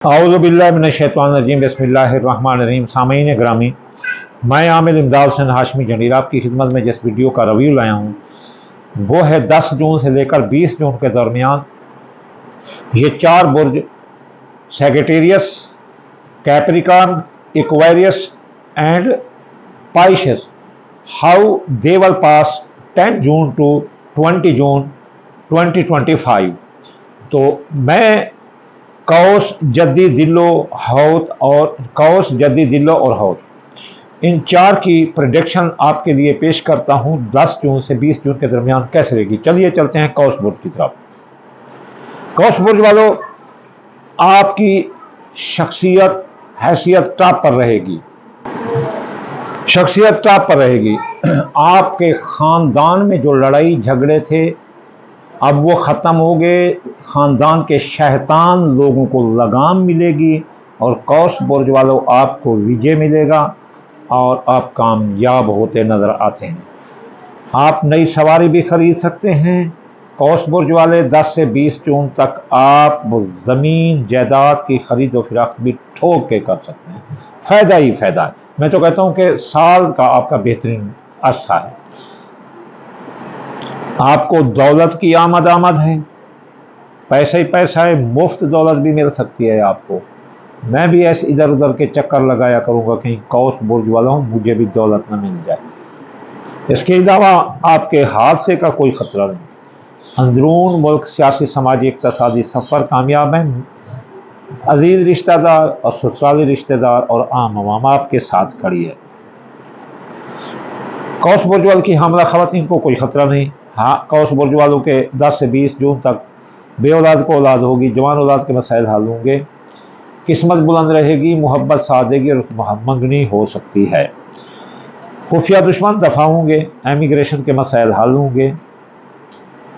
औज़ुबिल्लाहिमिनश्शैतानिर्रजीम बिस्मिल्लाहिर्रहमानिर्रहीम। सामीन ग्रामी, मैं आमिर इमदाद हुसैन हाशमी जंडीर आपकी खिदमत में जिस वीडियो का रिव्यू लाया हूँ वो है 10 जून से लेकर 20 जून के दरमियान ये चार बुर्ज Sagittarius, Capricorn, Aquarius and Pisces, how they will pass 10 June to 20 June 2025। तो मैं कौस, जद्दी, दिल्लो, हौत और कौस, जद्दी, दिल्लो और हौत, इन चार की प्रेडिक्शन आपके लिए पेश करता हूं 10 जून से 20 जून के दरमियान कैसे रहेगी। चलिए चलते हैं कौस बुर्ज की तरफ। कौस बुर्ज वालों, आपकी शख्सियत हैसियत टॉप पर रहेगी, शख्सियत टॉप पर रहेगी। आपके खानदान में जो लड़ाई झगड़े थे अब वो ख़त्म हो गए। ख़ानदान के शैतान लोगों को लगाम मिलेगी और कौस बुर्ज वालों आपको विजय मिलेगा और आप कामयाब होते नज़र आते हैं। आप नई सवारी भी खरीद सकते हैं। कौस बुर्ज वाले 10 से 20 जून तक आप ज़मीन जायदाद की खरीद और फरोख्त भी ठोक के कर सकते हैं। फ़ायदा ही फ़ायदा है। मैं तो कहता हूँ कि साल का आपका बेहतरीन अरसा है। आपको दौलत की आमद है, पैसा ही पैसा है, मुफ्त दौलत भी मिल सकती है आपको। मैं भी ऐसे इधर उधर के चक्कर लगाया करूंगा कहीं कौस बुर्ज वाला हूँ मुझे भी दौलत न मिल जाए। इसके अलावा आपके हादसे का कोई खतरा नहीं। अंदरून मुल्क सियासी, समाजी, इक़्तिसादी सफ़र कामयाब है। अजीज रिश्तेदार और ससुराली रिश्तेदार और आम आवाम आपके साथ खड़ी है। कौस बुर्ज वालों की हामला ख़वातीन को कोई खतरा नहीं। हाँ, कौस बुर्ज वालों के 10 से 20 जून तक बे औलाद को औलाद होगी, जवान औलाद के मसाइल हल होंगे, किस्मत बुलंद रहेगी, मोहब्बत साथ देगी और मंगनी हो सकती है। खुफिया दुश्मन दफा होंगे, एमिग्रेशन के मसाइल हल होंगे।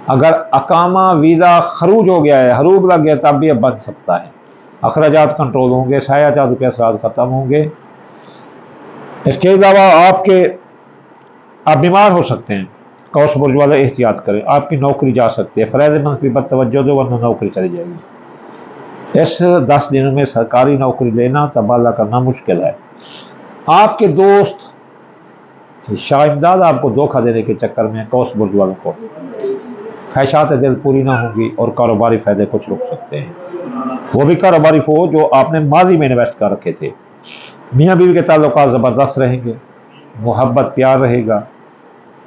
अगर अकामा वीज़ा खरूज हो गया है, हरूब लग गया, तब भी अब बन सकता है। अखराजात कंट्रोल होंगे, साया जादू के असरार ख़त्म होंगे। इसके अलावा आप बीमार हो सकते हैं। कौस बुर्ज वाले एहतियात करें, आपकी नौकरी जा सकती है। फ़राइज़ मुनसिबत तवज्जो दो वरना नौकरी चली जाएगी। इस 10 दिनों में सरकारी नौकरी लेना तबादला करना मुश्किल है। आपके दोस्त शाह इमदाद आपको धोखा देने के चक्कर में कौस बुर्ज वालों को ख्वाहिशात दिल पूरी ना होगी और कारोबारी फ़ायदे कुछ रुक सकते हैं। वो भी कारोबारी फो जो आपने माजी में इन्वेस्ट कर रखे थे। मियाँ बीवी के ताल्लुकात ज़बरदस्त रहेंगे, मोहब्बत प्यार रहेगा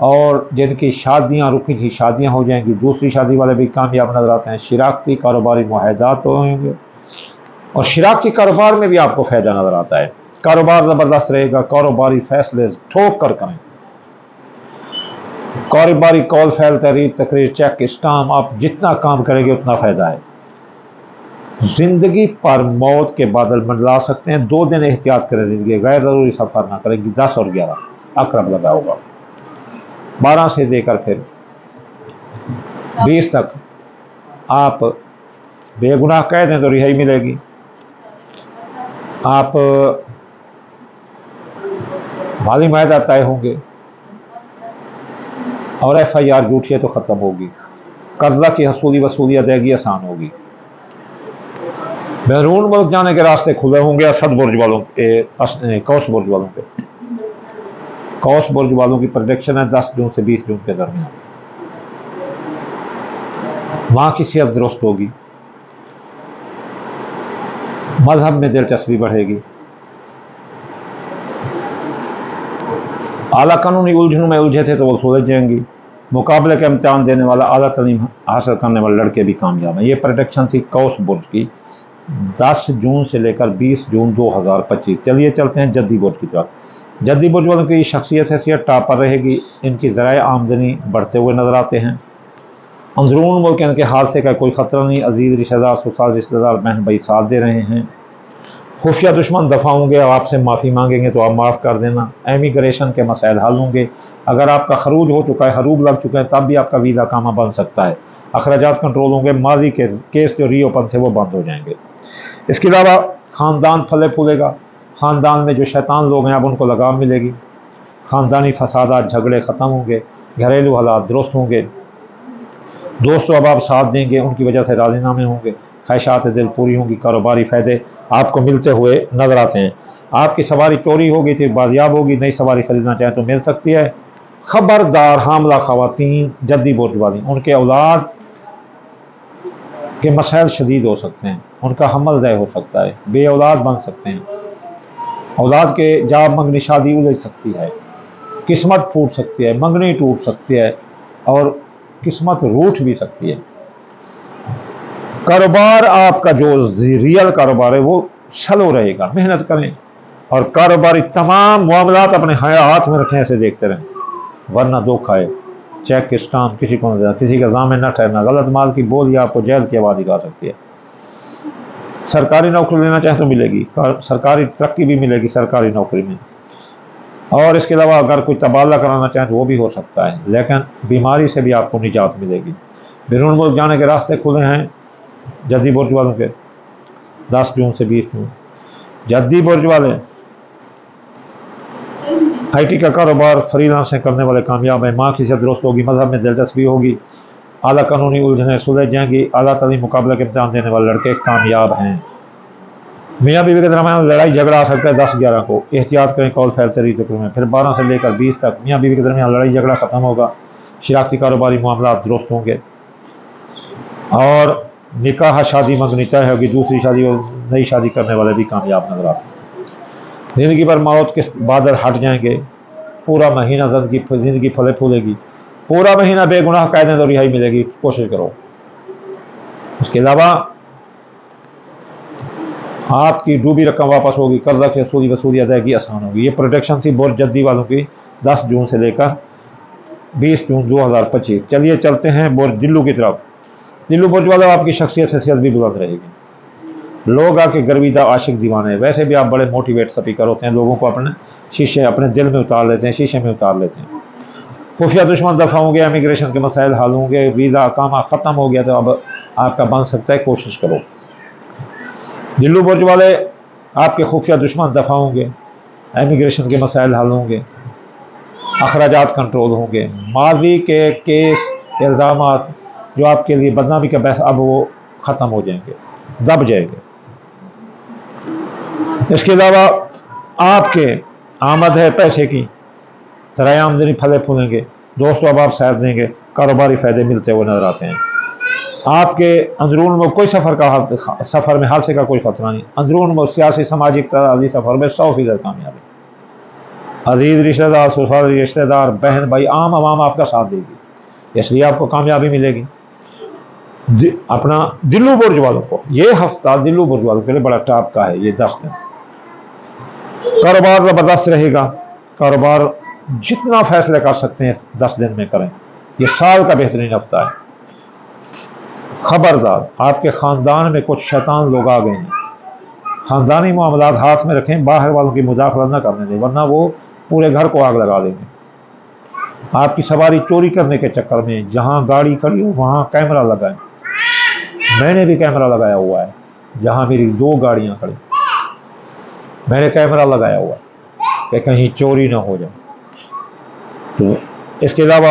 और जिनकी शादियां रुकी थी शादियां हो जाएंगी। दूसरी शादी वाले भी कामयाब नजर आते हैं। शिराकती कारोबारी मुआहदात होंगे और शिराकती कारोबार में भी आपको फ़ायदा नजर आता है। कारोबार ज़बरदस्त रहेगा, कारोबारी फैसले ठोक कर करें। कारोबारी कॉल, फैल, तकरीर, चेक, स्टाम्प, आप जितना काम करेंगे उतना फ़ायदा है। जिंदगी पर मौत के बादल मंडला सकते हैं। 2 दिन एहतियात करें, जिंदगी गैर ज़रूरी सफ़र ना करेंगी। 10 और 11 अकरब लगा होगा। 12 से देकर फिर 20 तक आप बेगुनाह कह दें तो रिहाई मिलेगी। आप माली मायदा तय होंगे और FIR झूठी है तो ख़त्म होगी। कर्जा की हसूली वसूली अदायगी आसान होगी। बैरून मुल्क जाने के रास्ते खुले होंगे। असद बुर्ज वालों के, कौस बुर्ज वालों के, कौस बुर्ज वालों की प्रेडिक्शन है 10 जून से 20 जून के दरमियान माँ की सेहत दुरुस्त होगी, मजहब में दिलचस्पी बढ़ेगी, आला कानूनी उलझनों में उलझे थे तो वो सुलझ जाएंगी। मुकाबले का इम्तिहान देने वाला, आला तालीम हासिल करने वाले लड़के भी कामयाब हैं। ये प्रेडिक्शन थी कौस बुर्ज की 10 जून से लेकर 20 जून 2025। चलिए चलते हैं जद्दी बुर्ज की तरफ। जद्दी बुर्ज वालों की शख्सियत हैसियत टॉप पर रहेगी। इनकी ज़राए आमदनी बढ़ते हुए नजर आते हैं। अंदरून मुल्क इनके हादसे का कोई ख़तरा नहीं। अजीज़ रिश्तेदार, ससुराल रिश्तेदार, बहन भाई साथ दे रहे हैं। खुफिया दुश्मन दफ़ा होंगे, आपसे माफ़ी मांगेंगे तो आप माफ़ कर देना। एमिग्रेशन के मसाइल हल होंगे। अगर आपका खरूज हो चुका है, हरूब लग चुका है, तब भी आपका वीज़ा कामा बन सकता है। अखराजात कंट्रोल होंगे। माजी के केस जो रीओपन थे वो बंद हो जाएंगे। इसके अलावा ख़ानदान फले फूलेगा। ख़ानदान में जो शैतान लोग हैं अब उनको लगाम मिलेगी। ख़ानदानी फसादात झगड़े ख़त्म होंगे। घरेलू हालात दुरुस्त होंगे। दोस्तों अब आप साथ देंगे, उनकी वजह से राजीनामे होंगे। ख्वाहिशात दिल पूरी होंगी, कारोबारी फ़ायदे आपको मिलते हुए नजर आते हैं। आपकी सवारी चोरी हो गई थी, बाजियाब होगी, नई सवारी खरीदना चाहें तो मिल सकती है। खबरदार हामला ख़वातीन, जद्दी बोझ वाली, उनके औलाद के मसाइल शदीद हो सकते हैं, उनका हमल ज़ाय हो सकता है, बे औलाद बन सकते हैं, औलाद के जाब मंगनी शादी उलझ सकती है, किस्मत फूट सकती है, मंगनी टूट सकती है और किस्मत रूठ भी सकती है। कारोबार आपका जो रियल कारोबार है वो स्लो रहेगा, मेहनत करें और कारोबारी तमाम मामलात अपने हाथ में रखें, ऐसे देखते रहें, वरना धोखा है। चेक के स्टाम्प किसी को न देना, किसी का जामिन न ठहरना, गलत माल की बोझ आपको जेल की आवाज़ दिखा सकती है। सरकारी नौकरी लेना चाहे तो मिलेगी, सरकारी तरक्की भी मिलेगी सरकारी नौकरी में, और इसके अलावा अगर कोई तबादला कराना चाहें तो वो भी हो सकता है, लेकिन बीमारी से भी आपको निजात मिलेगी। बैरून मुल्क जाने के रास्ते खुले हैं जद्दी बुर्ज वालों के 10 जून से 20 जून। जद्दी बुर्ज वाले IT का कारोबार फ्रीलांसिंग करने वाले कामयाब हैं, माँ की इज्जत दुरुस्त होगी, मजहब में दिलचस्पी होगी, आला कानूनी उलझनें सुलझ जाएंगी, आला तालीम मुकाबला के इम्तहान देने वाले लड़के कामयाब हैं। मियाँ बीवी के दरमियान लड़ाई झगड़ा आ सकता है 10-11 को, एहतियात करें कौल फैलते रही जिक्र में। फिर 12 से लेकर 20 तक मियाँ बीवी के दरमियान लड़ाई झगड़ा खत्म होगा, शरारती कारोबारी मामला दुरुस्त होंगे और निकाह शादी मंगनी तय होगी, दूसरी शादी और नई शादी करने वाले भी कामयाब नजर आते हैं। ज़िंदगी भर मौत के बादल हट जाएंगे, पूरा महीना ज़िंदगी फले फूलेगी, पूरा महीना बेगुनाह कायदे तो रिहाई मिलेगी, कोशिश करो। इसके अलावा आपकी डूबी रकम वापस होगी, कर्जा की वसूली अदायगी आसान होगी। ये प्रोटेक्शन थी बुर्ज जद्दी वालों की 10 जून से लेकर 20 जून 2025। चलिए चलते हैं बुर्ज जिल्लू की तरफ। जिल्लू बुर्ज वालों, आपकी शख्सियत हैसियत भी बुलंद रहेगी, लोग आपके गर्विदा आशिक दीवाने हैं। वैसे भी आप बड़े मोटिवेट स्पीकर होते हैं, लोगों को अपने दिल में उतार लेते हैं, शीशे में उतार लेते हैं। खुफिया दुश्मन दफा होंगे, इमिग्रेशन के मसाइल हल होंगे, वीज़ा अकामा ख़त्म हो गया तो अब आपका बन सकता है, कोशिश करो। जिल्लू बुर्ज वाले, आपके खुफिया दुश्मन दफा होंगे, इमिग्रेशन के मसाइल हल होंगे, अखराजात कंट्रोल होंगे, माजी के केस इल्ज़ामात जो आपके लिए बदनामी का बहस अब वो ख़त्म हो जाएंगे, दब जाएंगे। इसके अलावा आपके आमद है पैसे की, ज़राए आमदनी फले फूलेंगे, दोस्तों अब आप साथ देंगे, कारोबारी फ़ायदे मिलते हुए नजर आते हैं। आपके अंदरून में कोई सफ़र में हादसे का कोई खतरा नहीं, अंदरून में सियासी समाजी इक़्तिसादी सफ़र में 100% कामयाबी। अजीज़ रिश्तेदार, ससुराली रिश्तेदार, बहन भाई, आम आवाम आपका साथ देगी, इसलिए आपको कामयाबी मिलेगी। अपना जिल्लू बुर्ज वालों को ये हफ्ता जिल्लू बुर्ज वालों के लिए बड़ा टॉप का है। ये 10 दिन कारोबार ज़बरदस्त रहेगा, कारोबार जितना फैसले कर सकते हैं 10 दिन में करें, ये साल का बेहतरीन हफ्ता है। खबरदार, आपके ख़ानदान में कुछ शैतान लोग आ गए हैं, ख़ानदानी मामलात हाथ में रखें, बाहर वालों की मुदाखलत न करने दें, वरना वो पूरे घर को आग लगा देंगे। आपकी सवारी चोरी करने के चक्कर में जहाँ गाड़ी खड़ी हो वहाँ कैमरा लगाएं, मैंने भी कैमरा लगाया हुआ है, जहाँ मेरी 2 गाड़ियाँ खड़ी मैंने कैमरा लगाया हुआ है कि कहीं चोरी ना हो जाए। तो इसके अलावा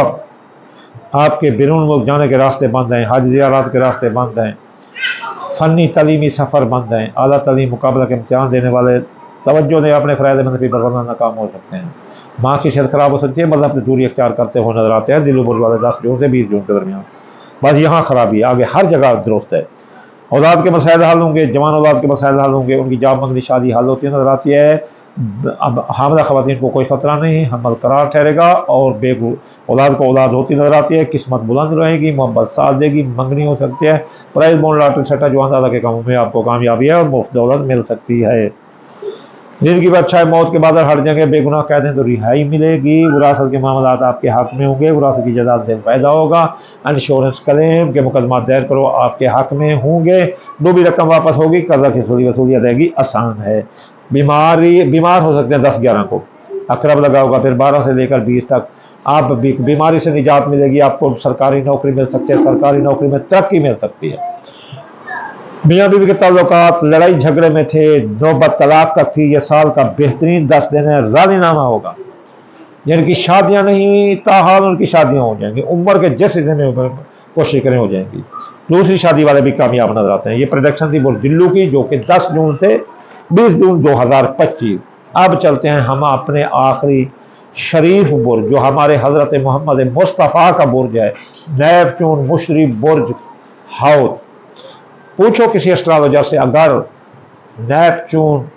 आपके बैरून मुल्क जाने के रास्ते बंद हैं, हज ज़ियारत के रास्ते बंद हैं, फ़नी तलीमी सफ़र बंद हैं, आला तलीम मुकाबला के इम्तिहान देने वाले तवज्जो दें अपने फ़राइज़ मंदी पर, वरना नाकाम हो सकते हैं। माँ की सेहत ख़राब हो सकती है, मतलब अपनी दूरी अख्तियार करते हुए नजर आते हैं जिल्लू बुर्ज वाले 10 जून से 20 जून के दरमियान। बस यहाँ खराबी, आगे हर जगह दुरुस्त है। औलाद के मसाइल हल होंगे, जवान औलाद के मसाइल हल होंगे, उनकी जाब मंगनी शादी हल होती नजर आती है। अब हामिला ख़वातीन को कोई ख़तरा नहीं, हमल करार ठहरेगा और औलाद को औलाद होती नजर आती है, किस्मत बुलंद रहेगी, मोहब्बत साथ देगी, मंगनी हो सकती है, प्राइज बॉन्ड लॉटरी छठा जो अंदाजा के कामों में आपको कामयाबी है और मुफ्त दौलत मिल सकती है। जिंदगी में अच्छा है, मौत के बाद हट जाएंगे, बेगुनाह कहते हैं तो रिहाई मिलेगी, विरासत के मामलात आपके हक में होंगे, विरासत की जायदाद से फायदा होगा, इंश्योरेंस क्लेम के मुकदमा दायर करो आपके हक में होंगे, डूबी रकम वापस होगी, कर्जा की वसूली अदायगी आसान है। बीमार हो सकते हैं 10-11 को, अकरब लगा होगा, फिर 12 से लेकर 20 तक आप बीमारी से निजात मिलेगी, आपको सरकारी नौकरी मिल सकती है, सरकारी नौकरी में तरक्की मिल सकती है। मियाँ बीवी के ताल्लुकात लड़ाई झगड़े में थे, नौबत तलाक तक थी, ये साल का बेहतरीन 10 दिन है। राज़ीनामा होगा, जिनकी शादियां नहीं ताहाल उनकी शादियां हो जाएंगी, उम्र के जिस हिस्से में कोशिश करें हो जाएंगी। दूसरी शादी वाले भी कामयाब नजर आते हैं। ये प्रोडक्शन थी बुर्ज दिल्लू की, जो कि 10 जून से 20 जून 2025। अब चलते हैं हम अपने आखिरी शरीफ बुर्ज, जो हमारे हजरत मोहम्मद मुस्तफ़ा का बुर्ज है, नेपच्यून मुशरी बुर्ज हाउत। पूछो किसी एस्ट्रोलॉजर से, अगर नेपच्यून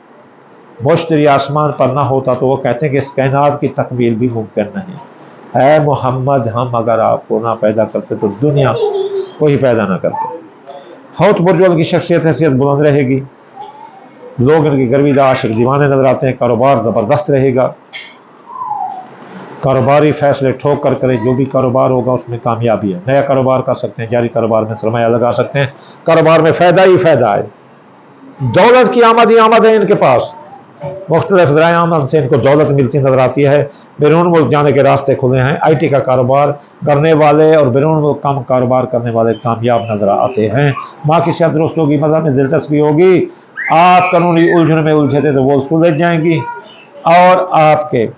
मुश्तरी आसमान पर ना होता तो वो कहते हैं कि इस कायनात की तकमील भी मुमकिन नहीं। ऐ मोहम्मद, हम अगर आपको ना पैदा करते तो दुनिया को ही पैदा ना करते। हौत बुर्ज वालों की शख्सियत हैसियत बुलंद रहेगी, लोग इनके गर्विदा आशिक दीवाने नजर आते हैं। कारोबार ज़बरदस्त रहेगा, कारोबारी फैसले ठोक कर करें, जो भी कारोबार होगा उसमें कामयाबी है। नया कारोबार कर सकते हैं, जारी कारोबार में सरमाया लगा सकते हैं, कारोबार में फ़ायदा ही फ़ायदा है। दौलत की आमद ही आमद है इनके पास, मुख्तलिफ ज़राए आमद से इनको दौलत मिलती नजर आती है। बैरून मुल्क जाने के रास्ते खुले हैं, IT का कारोबार करने वाले और बैरून मुल्क कम कारोबार करने वाले कामयाब नजर आते हैं। माँ की शायद दुरुस्त होगी, मज़हब में दिलचस्पी होगी, आप कानूनी उलझन में उलझे थे तो वो सुलझ जाएंगी, और आपके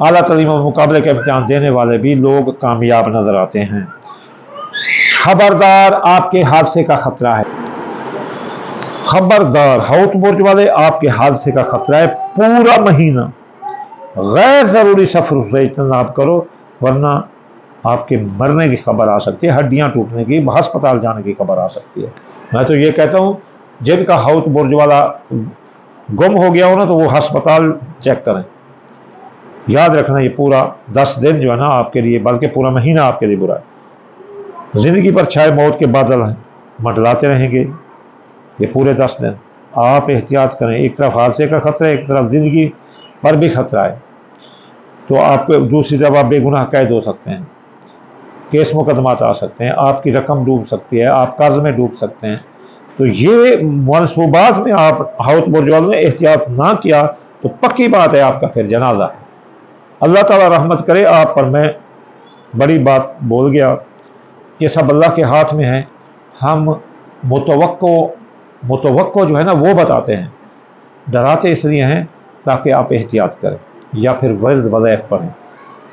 आला तलीम और मुकाबले के इम्तिहान देने वाले भी लोग कामयाब नजर आते हैं। खबरदार, आपके हादसे का खतरा है, खबरदार हौत बुर्ज वाले, आपके हादसे का खतरा है। पूरा महीना गैर जरूरी सफर से इज्तनाब करो, वरना आपके मरने की खबर आ सकती है, हड्डियां टूटने की, अस्पताल जाने की खबर आ सकती है। मैं तो ये कहता हूँ, जिनका हौत बुर्ज वाला गुम हो गया हो ना, तो वो अस्पताल चेक करें। याद रखना, ये पूरा 10 दिन जो है ना आपके लिए, बल्कि पूरा महीना आपके लिए बुरा है। जिंदगी पर छाए मौत के बादल हैं, मंडलाते रहेंगे ये पूरे 10 दिन। आप एहतियात करें, एक तरफ हादसे का खतरा है, एक तरफ जिंदगी पर भी खतरा है। तो आपको दूसरी तरफ आप बेगुनाह कैद हो सकते हैं, केस मुकदमात आ सकते हैं, आपकी रकम डूब सकती है, आप कर्ज में डूब सकते हैं। तो ये मनसूबात में आप हौत बुर्ज वालों ने एहतियात ना किया तो पक्की बात है आपका फिर जनाजा है। अल्लाह ताला रहमत करे आप पर। मैं बड़ी बात बोल गया, ये सब अल्लाह के हाथ में है। हम मुतवक्को जो है ना वो बताते हैं, डराते इसलिए हैं ताकि आप एहतियात करें या फिर वर्द वज़ैफ़ पढ़ें।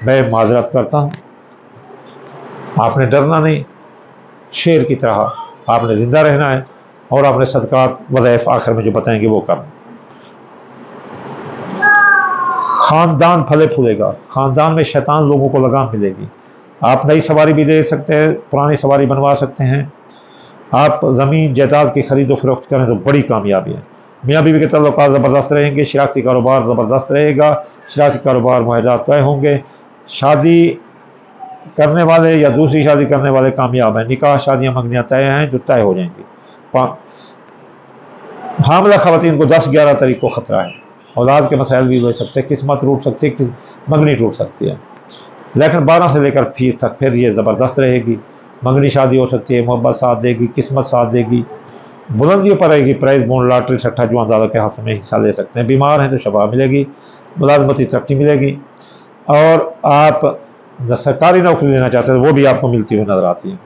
मैं माजरत करता हूँ, आपने डरना नहीं, शेर की तरह आपने जिंदा रहना है, और आपने सदकात वज़ैफ़ आखिर में जो बताएंगे वो करना। खानदान फले फूलेगा, खानदान में शैतान लोगों को लगाम मिलेगी। आप नई सवारी भी ले सकते हैं, पुरानी सवारी बनवा सकते हैं। आप ज़मीन जायदाद की खरीदो फरोख्त करें तो बड़ी कामयाबी है। मियाँ बीवी के तल्लुकात ज़बरदस्त रहेंगे, शरारती कारोबार ज़बरदस्त रहेगा, शरारती कारोबार मुआहदात तय होंगे। शादी करने वाले या दूसरी शादी करने वाले कामयाब हैं, निकाह शादियाँ मंगनियाँ तय हैं जो तय हो जाएंगी। हामला खवातीन को 10-11 तारीख को खतरा है, औलाद के मसाइल भी हो सकते हैं, किस्मत टूट सकती है, मंगनी टूट सकती है। लेकिन 12 से लेकर 20 तक फिर ये ज़बरदस्त रहेगी, मंगनी शादी हो सकती है, मोहब्बत साथ देगी, किस्मत साथ देगी, बुलंदियों पर रहेगी। प्राइज बॉन्ड लॉटरी सट्टा जुआ दादा के हाथ में हिस्सा ले सकते हैं। बीमार हैं तो शफा मिलेगी, मुलाजमती तरक्की मिलेगी, और आप सरकारी नौकरी लेना चाहते हैं वो भी आपको मिलती हुई नजर आती है।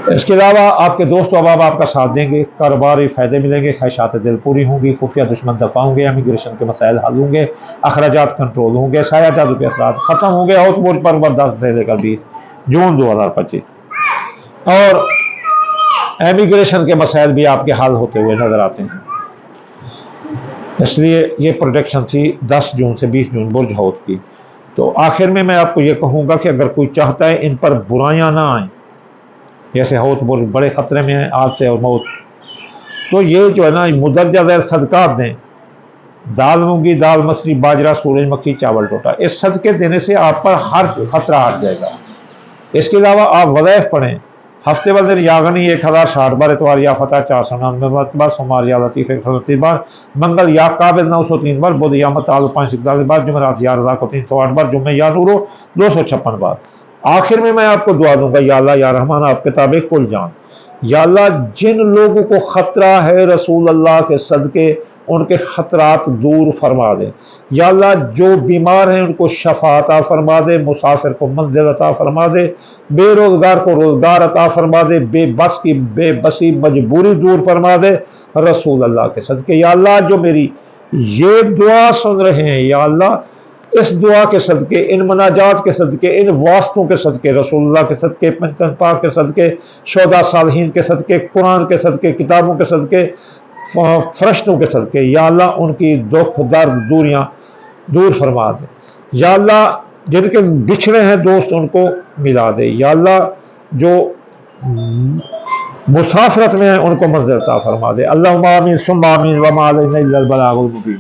इसके अलावा आपके दोस्त अहबाब आपका साथ देंगे, कारोबारी फ़ायदे मिलेंगे, ख्वाहिशात दिल पूरी होंगी, खुफिया दुश्मन दफा होंगे, इमिग्रेशन के मसाइल हल होंगे, अखराजात कंट्रोल होंगे, साया जादू के असरात ख़त्म होंगे। हाउस बोर्ड पर 10 से लेकर 20 जून 2025, और इमिग्रेशन के मसाइल भी आपके हल होते हुए नजर आते हैं। इसलिए ये प्रोडक्शन थी 10 जून से 20 जून बुर्ज हौत की। तो आखिर में मैं आपको ये कहूँगा कि अगर कोई चाहता है इन पर बुराइयाँ ना आएँ, जैसे हौत बुर्ज बड़े ख़तरे में है आज से और मौत, तो ये जो है ना मुदर्जा ज़ैर सदक़ात दें, दाल मूंगी, दाल मसरी, बाजरा, सूरजमुखी, चावल टोटा, इस सदक़े देने से आप पर हर खतरा हट जाएगा। इसके अलावा आप वज़ैफ़ पढ़ें, हफ्ते वाले दिन यागनी 1060 बार, इतवार या फतह 499 मरतबा, सोमवार या लतीफ़ 138 बार, मंगल या काबिल 903 बार, बुध या मताल 541 बार, जुमेरात या रज़ा को 308 बार, जुम्मे या नूरो 256 बार। आखिर में मैं आपको दुआ दूंगा, या अल्लाह या रहमान आप किताबे कुल जान, या अल्लाह जिन लोगों को खतरा है रसूल अल्लाह के सदके उनके खतरात दूर फरमा दे। या अल्लाह जो बीमार हैं उनको शफा अता फरमा दे, मुसाफिर को मंजिल अता फरमा दे, बेरोजगार को रोजगार अता फरमा दे, बेबस की बेबसी मजबूरी दूर फरमा दे रसूल अल्लाह के सदके। या अल्लाह जो मेरी ये दुआ सुन रहे हैं, या अल्लाह اس دعا کے صدقے، ان مناجات کے صدقے، ان واسطوں کے صدقے، رسول اللہ کے صدقے، پنجتن پاک کے صدقے، شہداء صالحین کے صدقے، قرآن کے صدقے، کتابوں کے صدقے، فرشتوں کے صدقے، یا اللہ ان کی دکھ درد دوریاں دور فرما دے۔ یا اللہ جن کے بچھڑے ہیں دوست ان کو ملا دے۔ یا اللہ جو مسافرت میں ہیں ان کو منزل عطا فرما دے۔ اللہم آمین ثم آمین وما علینا الا البلاغ المبین۔